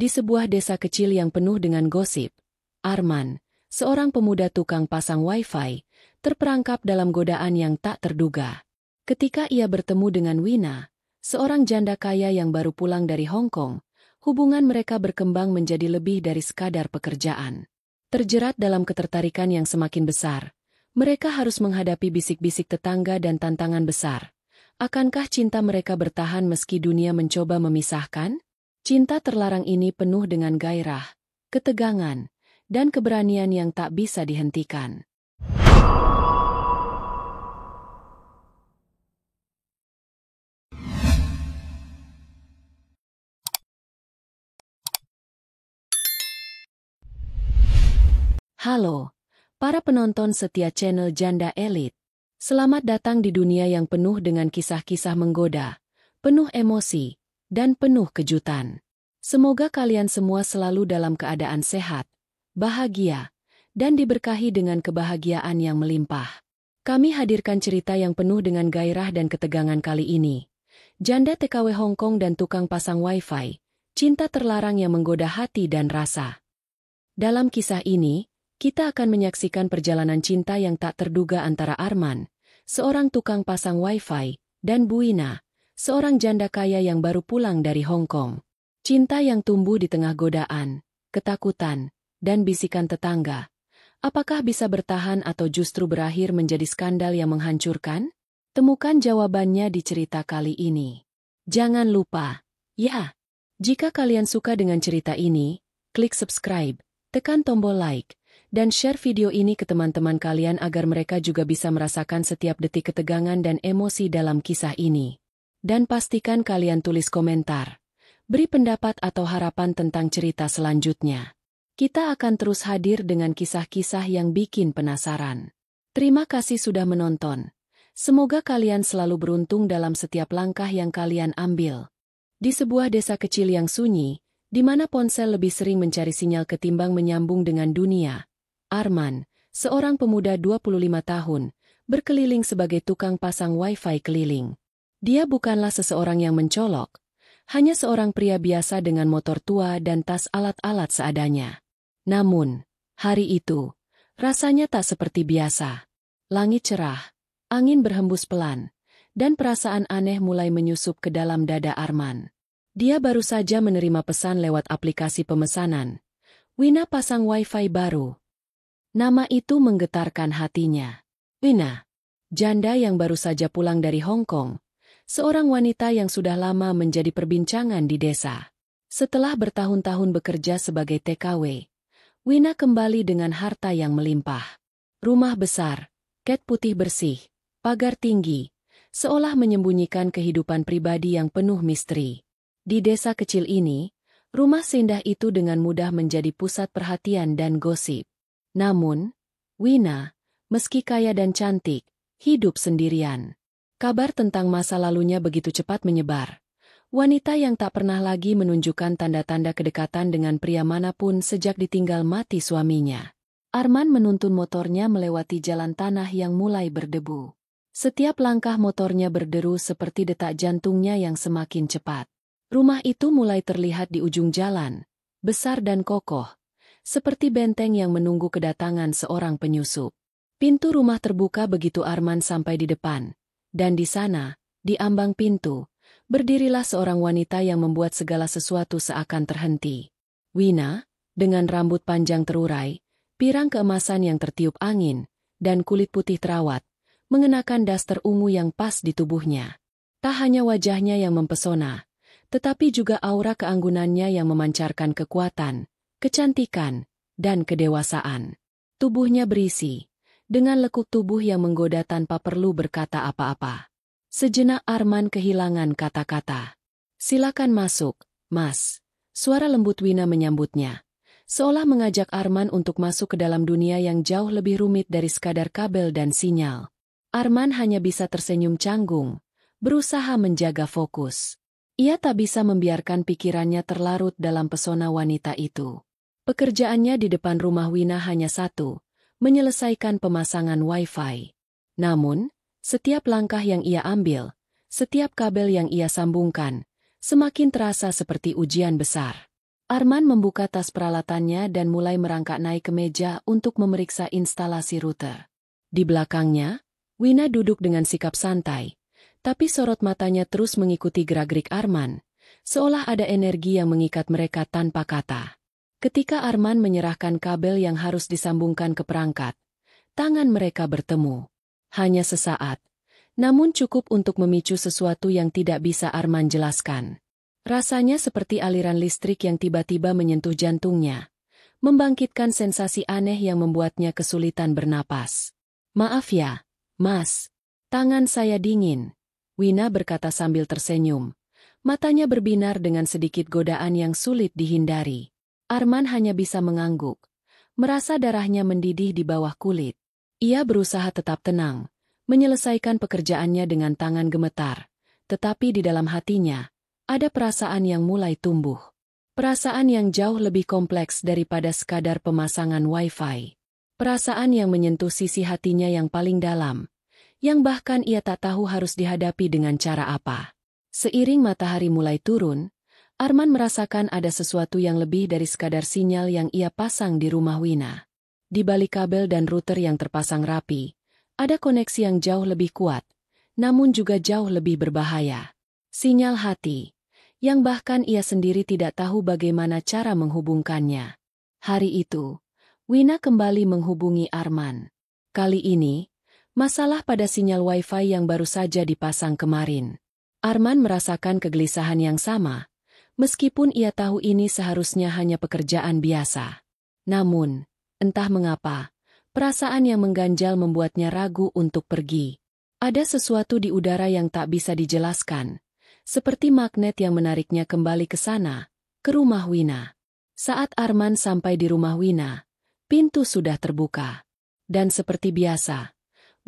Di sebuah desa kecil yang penuh dengan gosip, Arman, seorang pemuda tukang pasang wifi, terperangkap dalam godaan yang tak terduga. Ketika ia bertemu dengan Wina, seorang janda kaya yang baru pulang dari Hong Kong, hubungan mereka berkembang menjadi lebih dari sekadar pekerjaan. Terjerat dalam ketertarikan yang semakin besar, mereka harus menghadapi bisik-bisik tetangga dan tantangan besar. Akankah cinta mereka bertahan meski dunia mencoba memisahkan? Cinta terlarang ini penuh dengan gairah, ketegangan, dan keberanian yang tak bisa dihentikan. Halo, para penonton setia channel Janda Elit. Selamat datang di dunia yang penuh dengan kisah-kisah menggoda, penuh emosi, dan penuh kejutan. Semoga kalian semua selalu dalam keadaan sehat, bahagia, dan diberkahi dengan kebahagiaan yang melimpah. Kami hadirkan cerita yang penuh dengan gairah dan ketegangan kali ini. Janda TKW Hong Kong dan tukang pasang wifi, cinta terlarang yang menggoda hati dan rasa. Dalam kisah ini, kita akan menyaksikan perjalanan cinta yang tak terduga antara Arman, seorang tukang pasang wifi, dan Buina, seorang janda kaya yang baru pulang dari Hong Kong. Cinta yang tumbuh di tengah godaan, ketakutan, dan bisikan tetangga. Apakah bisa bertahan atau justru berakhir menjadi skandal yang menghancurkan? Temukan jawabannya di cerita kali ini. Jangan lupa, jika kalian suka dengan cerita ini, klik subscribe, tekan tombol like, dan share video ini ke teman-teman kalian agar mereka juga bisa merasakan setiap detik ketegangan dan emosi dalam kisah ini. Dan pastikan kalian tulis komentar, beri pendapat atau harapan tentang cerita selanjutnya. Kita akan terus hadir dengan kisah-kisah yang bikin penasaran. Terima kasih sudah menonton. Semoga kalian selalu beruntung dalam setiap langkah yang kalian ambil. Di sebuah desa kecil yang sunyi, di mana ponsel lebih sering mencari sinyal ketimbang menyambung dengan dunia, Arman, seorang pemuda 25 tahun, berkeliling sebagai tukang pasang wifi keliling. Dia bukanlah seseorang yang mencolok, hanya seorang pria biasa dengan motor tua dan tas alat-alat seadanya. Namun, hari itu, rasanya tak seperti biasa. Langit cerah, angin berhembus pelan, dan perasaan aneh mulai menyusup ke dalam dada Arman. Dia baru saja menerima pesan lewat aplikasi pemesanan. Wina pasang wifi baru. Nama itu menggetarkan hatinya. Wina, janda yang baru saja pulang dari Hong Kong, seorang wanita yang sudah lama menjadi perbincangan di desa. Setelah bertahun-tahun bekerja sebagai TKW, Wina kembali dengan harta yang melimpah. Rumah besar, cat putih bersih, pagar tinggi, seolah menyembunyikan kehidupan pribadi yang penuh misteri. Di desa kecil ini, rumah seindah itu dengan mudah menjadi pusat perhatian dan gosip. Namun, Wina, meski kaya dan cantik, hidup sendirian. Kabar tentang masa lalunya begitu cepat menyebar. Wanita yang tak pernah lagi menunjukkan tanda-tanda kedekatan dengan pria manapun sejak ditinggal mati suaminya. Arman menuntun motornya melewati jalan tanah yang mulai berdebu. Setiap langkah motornya berderu seperti detak jantungnya yang semakin cepat. Rumah itu mulai terlihat di ujung jalan, besar dan kokoh, seperti benteng yang menunggu kedatangan seorang penyusup. Pintu rumah terbuka begitu Arman sampai di depan. Dan di sana, di ambang pintu, berdirilah seorang wanita yang membuat segala sesuatu seakan terhenti. Wina, dengan rambut panjang terurai, pirang keemasan yang tertiup angin, dan kulit putih terawat, mengenakan daster ungu yang pas di tubuhnya. Tak hanya wajahnya yang mempesona, tetapi juga aura keanggunannya yang memancarkan kekuatan, kecantikan, dan kedewasaan. Tubuhnya berisi dengan lekuk tubuh yang menggoda tanpa perlu berkata apa-apa. Sejenak Arman kehilangan kata-kata. "Silakan masuk, Mas." Suara lembut Wina menyambutnya, seolah mengajak Arman untuk masuk ke dalam dunia yang jauh lebih rumit dari sekadar kabel dan sinyal. Arman hanya bisa tersenyum canggung, berusaha menjaga fokus. Ia tak bisa membiarkan pikirannya terlarut dalam pesona wanita itu. Pekerjaannya di depan rumah Wina hanya satu, menyelesaikan pemasangan wifi. Namun, setiap langkah yang ia ambil, setiap kabel yang ia sambungkan, semakin terasa seperti ujian besar. Arman membuka tas peralatannya dan mulai merangkak naik ke meja untuk memeriksa instalasi router. Di belakangnya, Wina duduk dengan sikap santai, tapi sorot matanya terus mengikuti gerak-gerik Arman, seolah ada energi yang mengikat mereka tanpa kata. Ketika Arman menyerahkan kabel yang harus disambungkan ke perangkat, tangan mereka bertemu. Hanya sesaat, namun cukup untuk memicu sesuatu yang tidak bisa Arman jelaskan. Rasanya seperti aliran listrik yang tiba-tiba menyentuh jantungnya, membangkitkan sensasi aneh yang membuatnya kesulitan bernapas. "Maaf ya, Mas. Tangan saya dingin," Wina berkata sambil tersenyum. Matanya berbinar dengan sedikit godaan yang sulit dihindari. Arman hanya bisa mengangguk, merasa darahnya mendidih di bawah kulit. Ia berusaha tetap tenang, menyelesaikan pekerjaannya dengan tangan gemetar, tetapi di dalam hatinya, ada perasaan yang mulai tumbuh. Perasaan yang jauh lebih kompleks daripada sekadar pemasangan Wi-Fi. Perasaan yang menyentuh sisi hatinya yang paling dalam, yang bahkan ia tak tahu harus dihadapi dengan cara apa. Seiring matahari mulai turun, Arman merasakan ada sesuatu yang lebih dari sekadar sinyal yang ia pasang di rumah Wina. Di balik kabel dan router yang terpasang rapi, ada koneksi yang jauh lebih kuat, namun juga jauh lebih berbahaya. Sinyal hati, yang bahkan ia sendiri tidak tahu bagaimana cara menghubungkannya. Hari itu, Wina kembali menghubungi Arman. Kali ini, masalah pada sinyal Wi-Fi yang baru saja dipasang kemarin. Arman merasakan kegelisahan yang sama, meskipun ia tahu ini seharusnya hanya pekerjaan biasa. Namun, entah mengapa, perasaan yang mengganjal membuatnya ragu untuk pergi. Ada sesuatu di udara yang tak bisa dijelaskan, seperti magnet yang menariknya kembali ke sana, ke rumah Wina. Saat Arman sampai di rumah Wina, pintu sudah terbuka. Dan seperti biasa,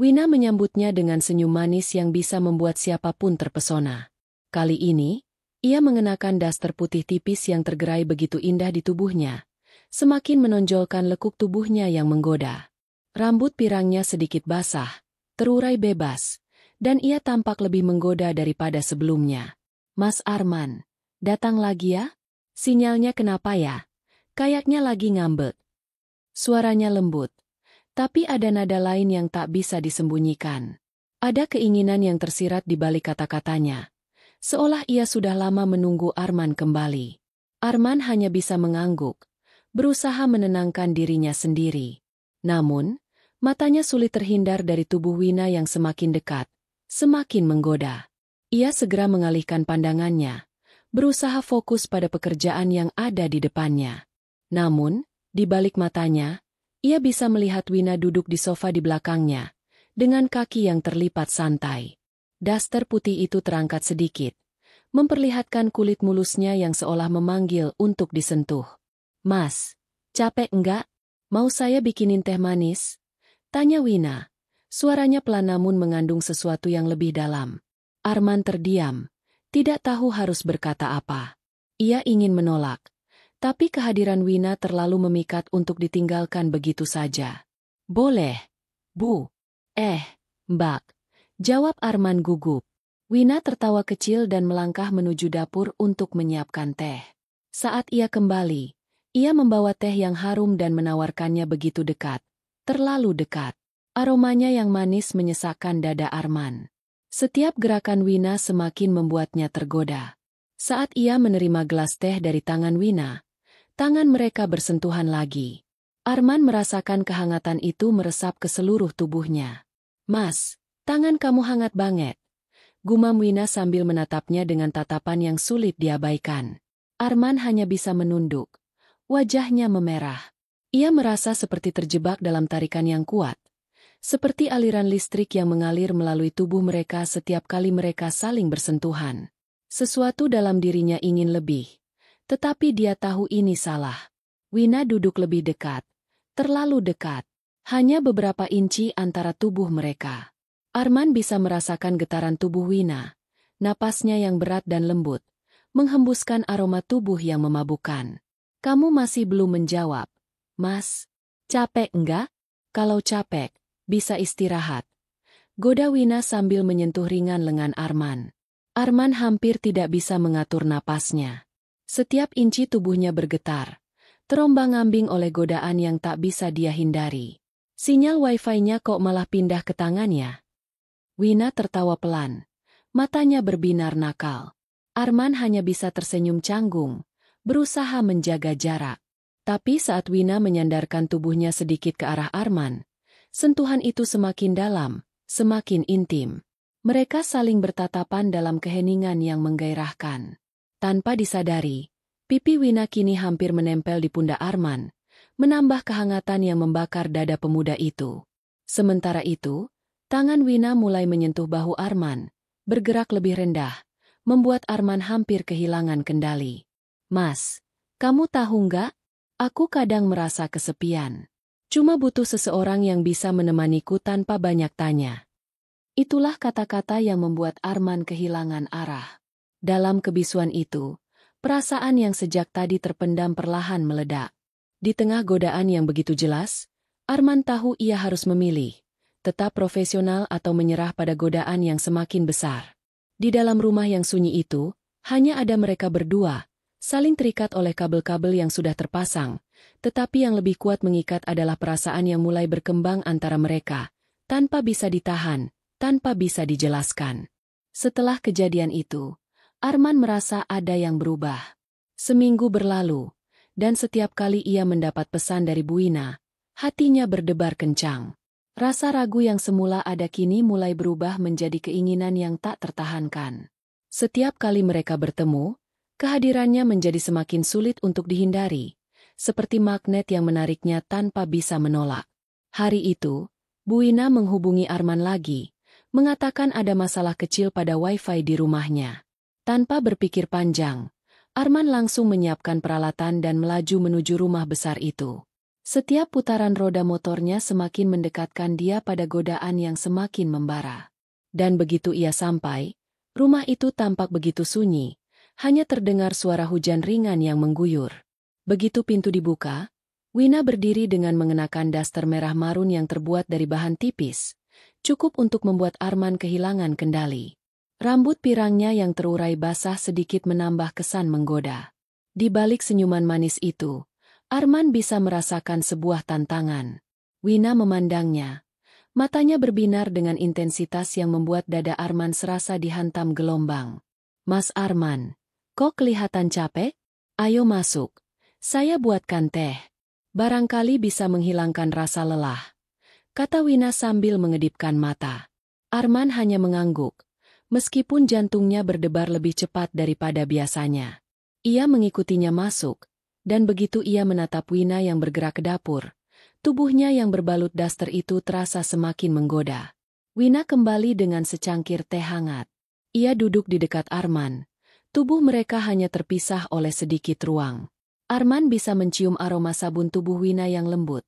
Wina menyambutnya dengan senyum manis yang bisa membuat siapapun terpesona. Kali ini, ia mengenakan daster putih tipis yang tergerai begitu indah di tubuhnya, semakin menonjolkan lekuk tubuhnya yang menggoda. Rambut pirangnya sedikit basah, terurai bebas, dan ia tampak lebih menggoda daripada sebelumnya. "Mas Arman, datang lagi ya? Sinyalnya kenapa ya? Kayaknya lagi ngambek." Suaranya lembut, tapi ada nada lain yang tak bisa disembunyikan. Ada keinginan yang tersirat di balik kata-katanya, seolah ia sudah lama menunggu Arman kembali. Arman hanya bisa mengangguk, berusaha menenangkan dirinya sendiri. Namun, matanya sulit terhindar dari tubuh Wina yang semakin dekat, semakin menggoda. Ia segera mengalihkan pandangannya, berusaha fokus pada pekerjaan yang ada di depannya. Namun, di balik matanya, ia bisa melihat Wina duduk di sofa di belakangnya, dengan kaki yang terlipat santai. Daster putih itu terangkat sedikit, memperlihatkan kulit mulusnya yang seolah memanggil untuk disentuh. "Mas, capek enggak? Mau saya bikinin teh manis?" tanya Wina. Suaranya pelan namun mengandung sesuatu yang lebih dalam. Arman terdiam, tidak tahu harus berkata apa. Ia ingin menolak, tapi kehadiran Wina terlalu memikat untuk ditinggalkan begitu saja. "Boleh, Bu." Mbak," jawab Arman gugup. Wina tertawa kecil dan melangkah menuju dapur untuk menyiapkan teh. Saat ia kembali, ia membawa teh yang harum dan menawarkannya begitu dekat. Terlalu dekat. Aromanya yang manis menyesakkan dada Arman. Setiap gerakan Wina semakin membuatnya tergoda. Saat ia menerima gelas teh dari tangan Wina, tangan mereka bersentuhan lagi. Arman merasakan kehangatan itu meresap ke seluruh tubuhnya. "Mas, tangan kamu hangat banget," gumam Wina sambil menatapnya dengan tatapan yang sulit diabaikan. Arman hanya bisa menunduk. Wajahnya memerah. Ia merasa seperti terjebak dalam tarikan yang kuat. Seperti aliran listrik yang mengalir melalui tubuh mereka setiap kali mereka saling bersentuhan. Sesuatu dalam dirinya ingin lebih. Tetapi dia tahu ini salah. Wina duduk lebih dekat. Terlalu dekat. Hanya beberapa inci antara tubuh mereka. Arman bisa merasakan getaran tubuh Wina. Napasnya yang berat dan lembut, menghembuskan aroma tubuh yang memabukkan. "Kamu masih belum menjawab, Mas. Capek enggak? Kalau capek, bisa istirahat." Goda Wina sambil menyentuh ringan lengan Arman. Arman hampir tidak bisa mengatur napasnya. Setiap inci tubuhnya bergetar, terombang-ambing oleh godaan yang tak bisa dia hindari. Sinyal wifi-nya kok malah pindah ke tangannya? Wina tertawa pelan. Matanya berbinar nakal. Arman hanya bisa tersenyum canggung, berusaha menjaga jarak. Tapi saat Wina menyandarkan tubuhnya sedikit ke arah Arman, sentuhan itu semakin dalam, semakin intim. Mereka saling bertatapan dalam keheningan yang menggairahkan. Tanpa disadari, pipi Wina kini hampir menempel di pundak Arman, menambah kehangatan yang membakar dada pemuda itu. Sementara itu, tangan Wina mulai menyentuh bahu Arman, bergerak lebih rendah, membuat Arman hampir kehilangan kendali. Mas, kamu tahu nggak? Aku kadang merasa kesepian. Cuma butuh seseorang yang bisa menemaniku tanpa banyak tanya. Itulah kata-kata yang membuat Arman kehilangan arah. Dalam kebisuan itu, perasaan yang sejak tadi terpendam perlahan meledak. Di tengah godaan yang begitu jelas, Arman tahu ia harus memilih, tetap profesional atau menyerah pada godaan yang semakin besar. Di dalam rumah yang sunyi itu, hanya ada mereka berdua, saling terikat oleh kabel-kabel yang sudah terpasang, tetapi yang lebih kuat mengikat adalah perasaan yang mulai berkembang antara mereka, tanpa bisa ditahan, tanpa bisa dijelaskan. Setelah kejadian itu, Arman merasa ada yang berubah. Seminggu berlalu, dan setiap kali ia mendapat pesan dari Bu Wina, hatinya berdebar kencang. Rasa ragu yang semula ada kini mulai berubah menjadi keinginan yang tak tertahankan. Setiap kali mereka bertemu, kehadirannya menjadi semakin sulit untuk dihindari, seperti magnet yang menariknya tanpa bisa menolak. Hari itu, Bu Wina menghubungi Arman lagi, mengatakan ada masalah kecil pada wifi di rumahnya. Tanpa berpikir panjang, Arman langsung menyiapkan peralatan dan melaju menuju rumah besar itu. Setiap putaran roda motornya semakin mendekatkan dia pada godaan yang semakin membara. Dan begitu ia sampai, rumah itu tampak begitu sunyi, hanya terdengar suara hujan ringan yang mengguyur. Begitu pintu dibuka, Wina berdiri dengan mengenakan daster merah marun yang terbuat dari bahan tipis, cukup untuk membuat Arman kehilangan kendali. Rambut pirangnya yang terurai basah sedikit menambah kesan menggoda. Di balik senyuman manis itu, Arman bisa merasakan sebuah tantangan. Wina memandangnya. Matanya berbinar dengan intensitas yang membuat dada Arman serasa dihantam gelombang. Mas Arman, kok kelihatan capek? Ayo masuk. Saya buatkan teh. Barangkali bisa menghilangkan rasa lelah, kata Wina sambil mengedipkan mata. Arman hanya mengangguk, meskipun jantungnya berdebar lebih cepat daripada biasanya. Ia mengikutinya masuk. Dan begitu ia menatap Wina yang bergerak ke dapur, tubuhnya yang berbalut daster itu terasa semakin menggoda. Wina kembali dengan secangkir teh hangat. Ia duduk di dekat Arman. Tubuh mereka hanya terpisah oleh sedikit ruang. Arman bisa mencium aroma sabun tubuh Wina yang lembut,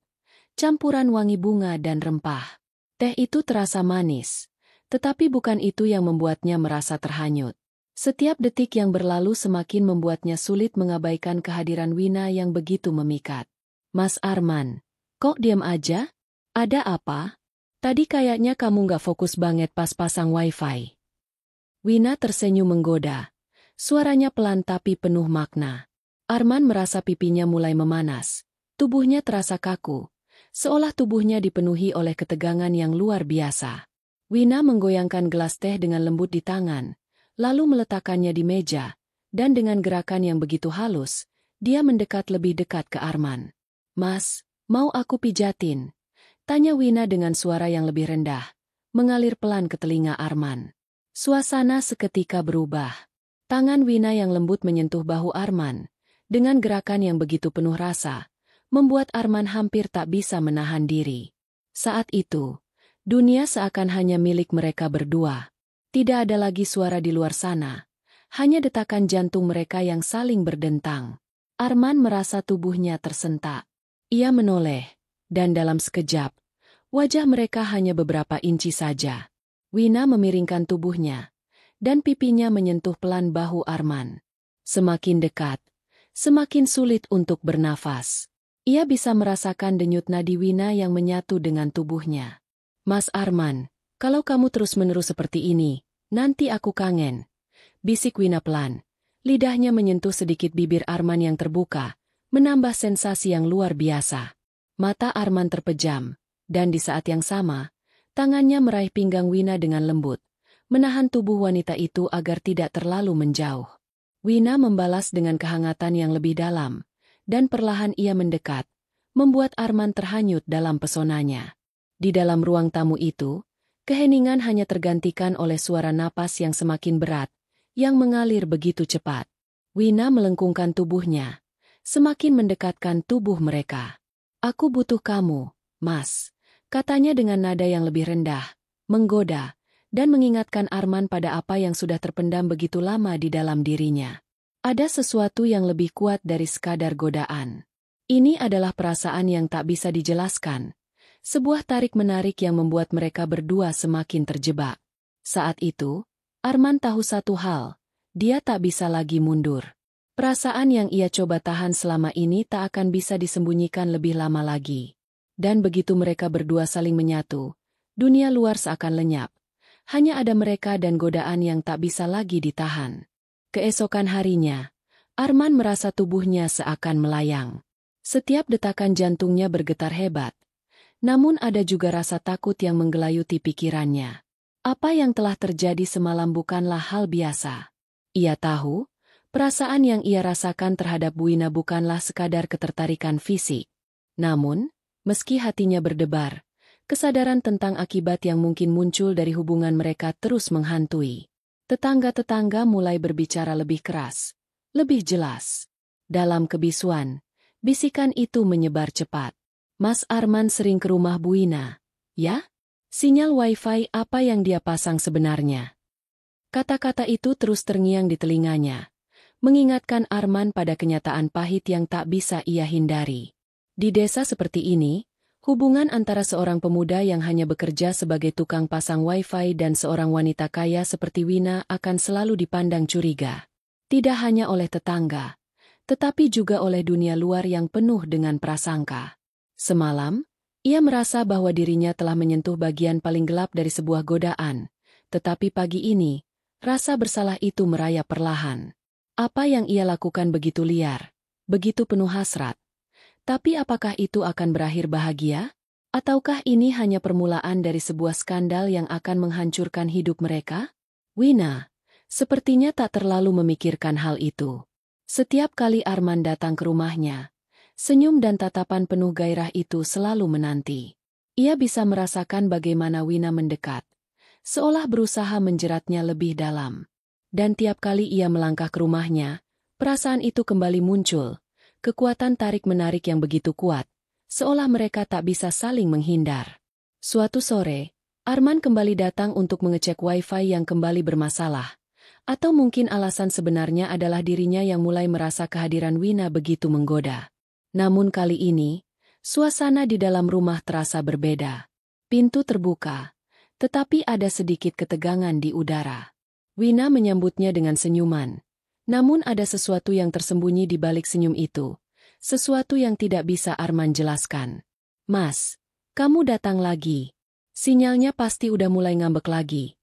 campuran wangi bunga dan rempah. Teh itu terasa manis, tetapi bukan itu yang membuatnya merasa terhanyut. Setiap detik yang berlalu semakin membuatnya sulit mengabaikan kehadiran Wina yang begitu memikat. Mas Arman, kok diam aja? Ada apa? Tadi kayaknya kamu nggak fokus banget pas pasang wifi. Wina tersenyum menggoda. Suaranya pelan tapi penuh makna. Arman merasa pipinya mulai memanas. Tubuhnya terasa kaku, seolah tubuhnya dipenuhi oleh ketegangan yang luar biasa. Wina menggoyangkan gelas teh dengan lembut di tangan, lalu meletakkannya di meja, dan dengan gerakan yang begitu halus, dia mendekat lebih dekat ke Arman. Mas, mau aku pijatin? Tanya Wina dengan suara yang lebih rendah, mengalir pelan ke telinga Arman. Suasana seketika berubah. Tangan Wina yang lembut menyentuh bahu Arman, dengan gerakan yang begitu penuh rasa, membuat Arman hampir tak bisa menahan diri. Saat itu, dunia seakan hanya milik mereka berdua. Tidak ada lagi suara di luar sana, hanya detakan jantung mereka yang saling berdentang. Arman merasa tubuhnya tersentak. Ia menoleh, dan dalam sekejap, wajah mereka hanya beberapa inci saja. Wina memiringkan tubuhnya, dan pipinya menyentuh pelan bahu Arman. Semakin dekat, semakin sulit untuk bernafas. Ia bisa merasakan denyut nadi Wina yang menyatu dengan tubuhnya. Mas Arman, kalau kamu terus-menerus seperti ini, nanti aku kangen, bisik Wina pelan, Lidahnya menyentuh sedikit bibir Arman yang terbuka, menambah sensasi yang luar biasa. Mata Arman terpejam, dan di saat yang sama, tangannya meraih pinggang Wina dengan lembut, menahan tubuh wanita itu agar tidak terlalu menjauh. Wina membalas dengan kehangatan yang lebih dalam, dan perlahan ia mendekat, membuat Arman terhanyut dalam pesonanya. Di dalam ruang tamu itu, keheningan hanya tergantikan oleh suara napas yang semakin berat, yang mengalir begitu cepat. Wina melengkungkan tubuhnya, semakin mendekatkan tubuh mereka. "Aku butuh kamu, Mas," katanya dengan nada yang lebih rendah, menggoda, dan mengingatkan Arman pada apa yang sudah terpendam begitu lama di dalam dirinya. Ada sesuatu yang lebih kuat dari sekadar godaan. Ini adalah perasaan yang tak bisa dijelaskan. Sebuah tarik-menarik yang membuat mereka berdua semakin terjebak. Saat itu, Arman tahu satu hal, dia tak bisa lagi mundur. Perasaan yang ia coba tahan selama ini tak akan bisa disembunyikan lebih lama lagi. Dan begitu mereka berdua saling menyatu, dunia luar seakan lenyap. Hanya ada mereka dan godaan yang tak bisa lagi ditahan. Keesokan harinya, Arman merasa tubuhnya seakan melayang. Setiap detakan jantungnya bergetar hebat. Namun ada juga rasa takut yang menggelayuti pikirannya. Apa yang telah terjadi semalam bukanlah hal biasa. Ia tahu, perasaan yang ia rasakan terhadap Wina bukanlah sekadar ketertarikan fisik. Namun, meski hatinya berdebar, kesadaran tentang akibat yang mungkin muncul dari hubungan mereka terus menghantui. Tetangga-tetangga mulai berbicara lebih keras, lebih jelas. Dalam kebisuan, bisikan itu menyebar cepat. "Mas Arman sering ke rumah Bu Wina, ya? Sinyal wifi apa yang dia pasang sebenarnya?" Kata-kata itu terus terngiang di telinganya, mengingatkan Arman pada kenyataan pahit yang tak bisa ia hindari. Di desa seperti ini, hubungan antara seorang pemuda yang hanya bekerja sebagai tukang pasang wifi dan seorang wanita kaya seperti Wina akan selalu dipandang curiga. Tidak hanya oleh tetangga, tetapi juga oleh dunia luar yang penuh dengan prasangka. Semalam, ia merasa bahwa dirinya telah menyentuh bagian paling gelap dari sebuah godaan, tetapi pagi ini, rasa bersalah itu merayap perlahan. Apa yang ia lakukan begitu liar, begitu penuh hasrat. Tapi apakah itu akan berakhir bahagia? Ataukah ini hanya permulaan dari sebuah skandal yang akan menghancurkan hidup mereka? Wina, sepertinya tak terlalu memikirkan hal itu. Setiap kali Arman datang ke rumahnya, senyum dan tatapan penuh gairah itu selalu menanti. Ia bisa merasakan bagaimana Wina mendekat, seolah berusaha menjeratnya lebih dalam. Dan tiap kali ia melangkah ke rumahnya, perasaan itu kembali muncul, kekuatan tarik-menarik yang begitu kuat, seolah mereka tak bisa saling menghindar. Suatu sore, Arman kembali datang untuk mengecek wifi yang kembali bermasalah. Atau mungkin alasan sebenarnya adalah dirinya yang mulai merasa kehadiran Wina begitu menggoda. Namun kali ini, suasana di dalam rumah terasa berbeda. Pintu terbuka, tetapi ada sedikit ketegangan di udara. Wina menyambutnya dengan senyuman. Namun ada sesuatu yang tersembunyi di balik senyum itu. Sesuatu yang tidak bisa Arman jelaskan. "Mas, kamu datang lagi. Sinyalnya pasti udah mulai ngambek lagi,"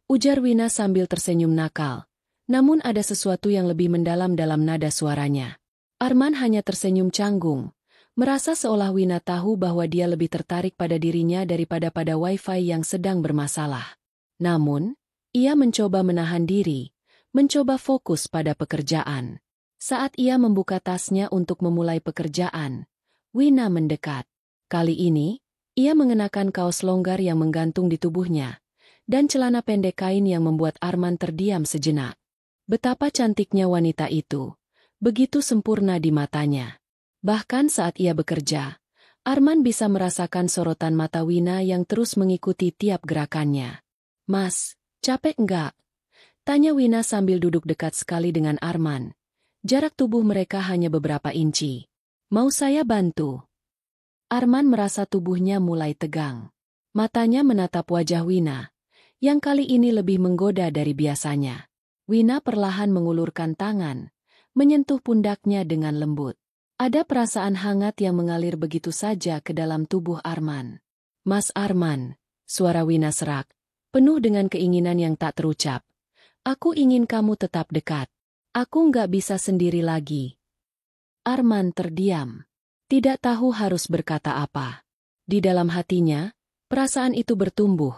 ujar Wina sambil tersenyum nakal. Namun ada sesuatu yang lebih mendalam dalam nada suaranya. Arman hanya tersenyum canggung, merasa seolah Wina tahu bahwa dia lebih tertarik pada dirinya daripada pada wifi yang sedang bermasalah. Namun, ia mencoba menahan diri, mencoba fokus pada pekerjaan. Saat ia membuka tasnya untuk memulai pekerjaan, Wina mendekat. Kali ini, ia mengenakan kaos longgar yang menggantung di tubuhnya, dan celana pendek kain yang membuat Arman terdiam sejenak. Betapa cantiknya wanita itu, begitu sempurna di matanya. Bahkan saat ia bekerja, Arman bisa merasakan sorotan mata Wina yang terus mengikuti tiap gerakannya. "Mas, capek enggak?" tanya Wina sambil duduk dekat sekali dengan Arman. Jarak tubuh mereka hanya beberapa inci. "Mau saya bantu?" Arman merasa tubuhnya mulai tegang. Matanya menatap wajah Wina, yang kali ini lebih menggoda dari biasanya. Wina perlahan mengulurkan tangan, menyentuh pundaknya dengan lembut. Ada perasaan hangat yang mengalir begitu saja ke dalam tubuh Arman. "Mas Arman," suara Wina serak, penuh dengan keinginan yang tak terucap. "Aku ingin kamu tetap dekat. Aku nggak bisa sendiri lagi. Arman terdiam. Tidak tahu harus berkata apa. Di dalam hatinya, perasaan itu bertumbuh,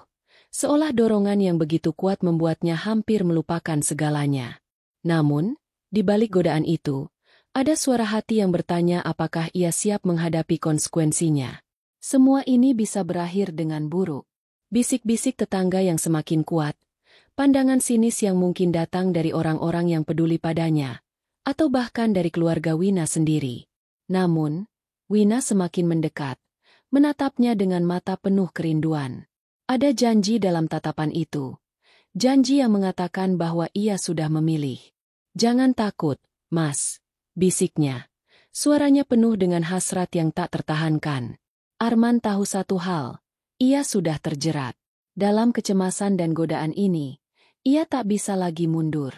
seolah dorongan yang begitu kuat membuatnya hampir melupakan segalanya. Namun, di balik godaan itu, ada suara hati yang bertanya apakah ia siap menghadapi konsekuensinya. Semua ini bisa berakhir dengan buruk. Bisik-bisik tetangga yang semakin kuat, pandangan sinis yang mungkin datang dari orang-orang yang peduli padanya, atau bahkan dari keluarga Wina sendiri. Namun, Wina semakin mendekat, menatapnya dengan mata penuh kerinduan. Ada janji dalam tatapan itu. Janji yang mengatakan bahwa ia sudah memilih. "Jangan takut, Mas," bisiknya. Suaranya penuh dengan hasrat yang tak tertahankan. Arman tahu satu hal. Ia sudah terjerat. Dalam kecemasan dan godaan ini, ia tak bisa lagi mundur.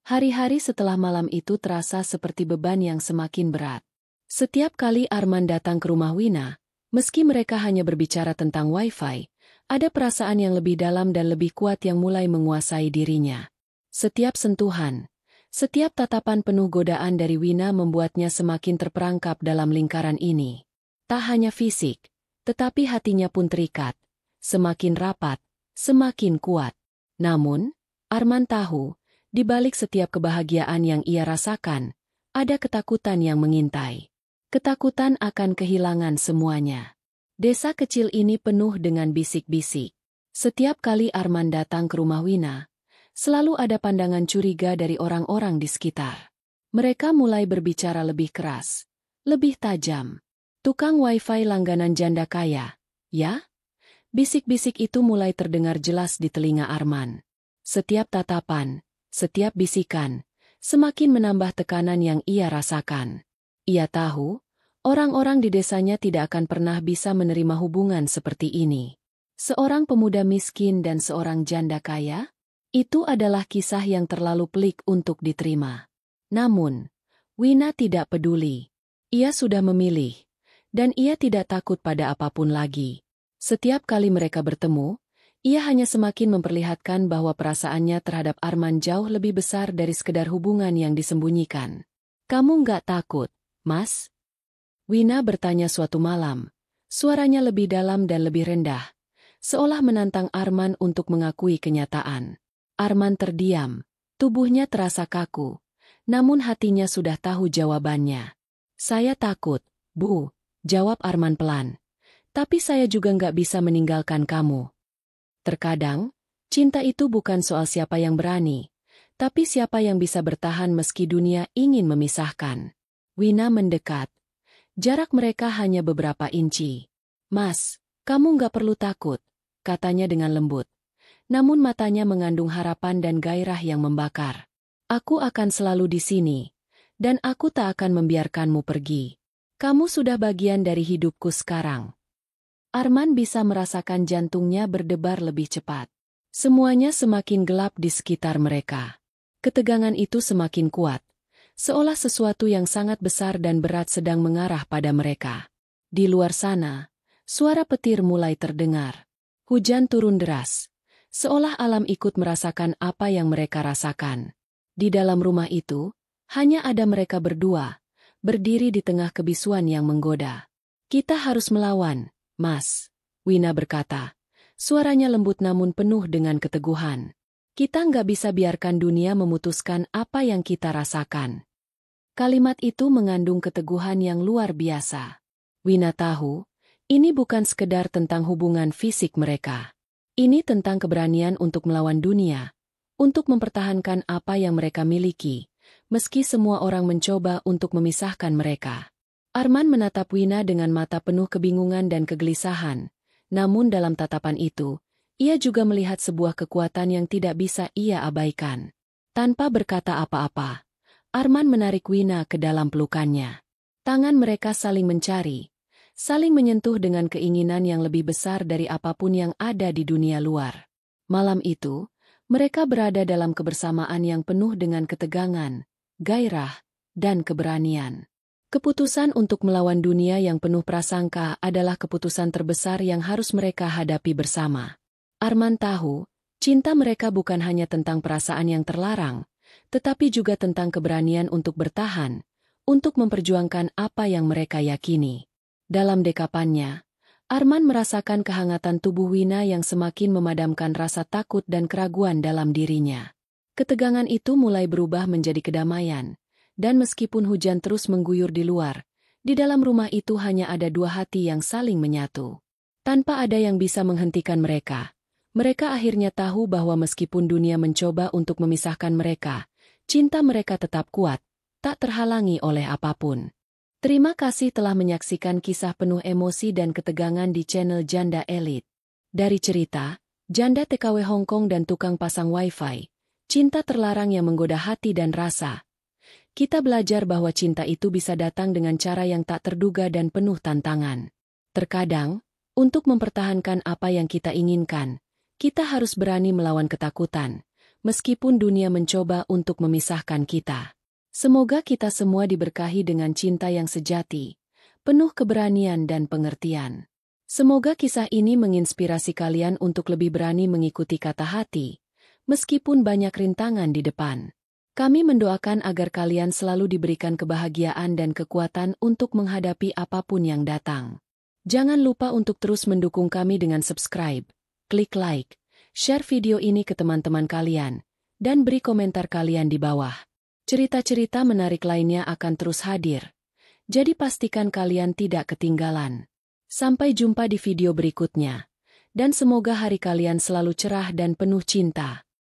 Hari-hari setelah malam itu terasa seperti beban yang semakin berat. Setiap kali Arman datang ke rumah Wina, meski mereka hanya berbicara tentang Wi-Fi, ada perasaan yang lebih dalam dan lebih kuat yang mulai menguasai dirinya. Setiap sentuhan, setiap tatapan penuh godaan dari Wina membuatnya semakin terperangkap dalam lingkaran ini. Tak hanya fisik, tetapi hatinya pun terikat, semakin rapat, semakin kuat. Namun, Arman tahu, di balik setiap kebahagiaan yang ia rasakan, ada ketakutan yang mengintai. Ketakutan akan kehilangan semuanya. Desa kecil ini penuh dengan bisik-bisik. Setiap kali Arman datang ke rumah Wina, selalu ada pandangan curiga dari orang-orang di sekitar. Mereka mulai berbicara lebih keras, lebih tajam. "Tukang Wi-Fi langganan janda kaya, ya?" Bisik-bisik itu mulai terdengar jelas di telinga Arman. Setiap tatapan, setiap bisikan, semakin menambah tekanan yang ia rasakan. Ia tahu, orang-orang di desanya tidak akan pernah bisa menerima hubungan seperti ini. Seorang pemuda miskin dan seorang janda kaya? Itu adalah kisah yang terlalu pelik untuk diterima. Namun, Wina tidak peduli. Ia sudah memilih. Dan ia tidak takut pada apapun lagi. Setiap kali mereka bertemu, ia hanya semakin memperlihatkan bahwa perasaannya terhadap Arman jauh lebih besar dari sekedar hubungan yang disembunyikan. "Kamu nggak takut, Mas?" Wina bertanya suatu malam. Suaranya lebih dalam dan lebih rendah, seolah menantang Arman untuk mengakui kenyataan. Arman terdiam, tubuhnya terasa kaku, namun hatinya sudah tahu jawabannya. "Saya takut, Bu," jawab Arman pelan. "Tapi saya juga nggak bisa meninggalkan kamu." Terkadang, cinta itu bukan soal siapa yang berani, tapi siapa yang bisa bertahan meski dunia ingin memisahkan. Wina mendekat. Jarak mereka hanya beberapa inci. "Mas, kamu nggak perlu takut," katanya dengan lembut. Namun matanya mengandung harapan dan gairah yang membakar. "Aku akan selalu di sini, dan aku tak akan membiarkanmu pergi. Kamu sudah bagian dari hidupku sekarang." Arman bisa merasakan jantungnya berdebar lebih cepat. Semuanya semakin gelap di sekitar mereka. Ketegangan itu semakin kuat, seolah sesuatu yang sangat besar dan berat sedang mengarah pada mereka. Di luar sana, suara petir mulai terdengar. Hujan turun deras, seolah alam ikut merasakan apa yang mereka rasakan. Di dalam rumah itu, hanya ada mereka berdua, berdiri di tengah kebisuan yang menggoda. "Kita harus melawan, Mas," Wina berkata. Suaranya lembut namun penuh dengan keteguhan. "Kita nggak bisa biarkan dunia memutuskan apa yang kita rasakan." Kalimat itu mengandung keteguhan yang luar biasa. Wina tahu, ini bukan sekedar tentang hubungan fisik mereka. Ini tentang keberanian untuk melawan dunia, untuk mempertahankan apa yang mereka miliki, meski semua orang mencoba untuk memisahkan mereka. Arman menatap Wina dengan mata penuh kebingungan dan kegelisahan, namun dalam tatapan itu, ia juga melihat sebuah kekuatan yang tidak bisa ia abaikan. Tanpa berkata apa-apa, Arman menarik Wina ke dalam pelukannya. Tangan mereka saling mencari, saling menyentuh dengan keinginan yang lebih besar dari apapun yang ada di dunia luar. Malam itu, mereka berada dalam kebersamaan yang penuh dengan ketegangan, gairah, dan keberanian. Keputusan untuk melawan dunia yang penuh prasangka adalah keputusan terbesar yang harus mereka hadapi bersama. Arman tahu, cinta mereka bukan hanya tentang perasaan yang terlarang, tetapi juga tentang keberanian untuk bertahan, untuk memperjuangkan apa yang mereka yakini. Dalam dekapannya, Arman merasakan kehangatan tubuh Wina yang semakin memadamkan rasa takut dan keraguan dalam dirinya. Ketegangan itu mulai berubah menjadi kedamaian, dan meskipun hujan terus mengguyur di luar, di dalam rumah itu hanya ada dua hati yang saling menyatu. Tanpa ada yang bisa menghentikan mereka, mereka akhirnya tahu bahwa meskipun dunia mencoba untuk memisahkan mereka, cinta mereka tetap kuat, tak terhalangi oleh apapun. Terima kasih telah menyaksikan kisah penuh emosi dan ketegangan di channel Janda Elite. Dari cerita, janda TKW Hong Kong dan tukang pasang wifi, cinta terlarang yang menggoda hati dan rasa. Kita belajar bahwa cinta itu bisa datang dengan cara yang tak terduga dan penuh tantangan. Terkadang, untuk mempertahankan apa yang kita inginkan, kita harus berani melawan ketakutan, meskipun dunia mencoba untuk memisahkan kita. Semoga kita semua diberkahi dengan cinta yang sejati, penuh keberanian dan pengertian. Semoga kisah ini menginspirasi kalian untuk lebih berani mengikuti kata hati, meskipun banyak rintangan di depan. Kami mendoakan agar kalian selalu diberikan kebahagiaan dan kekuatan untuk menghadapi apapun yang datang. Jangan lupa untuk terus mendukung kami dengan subscribe, klik like, share video ini ke teman-teman kalian, dan beri komentar kalian di bawah. Cerita-cerita menarik lainnya akan terus hadir, jadi pastikan kalian tidak ketinggalan. Sampai jumpa di video berikutnya, dan semoga hari kalian selalu cerah dan penuh cinta.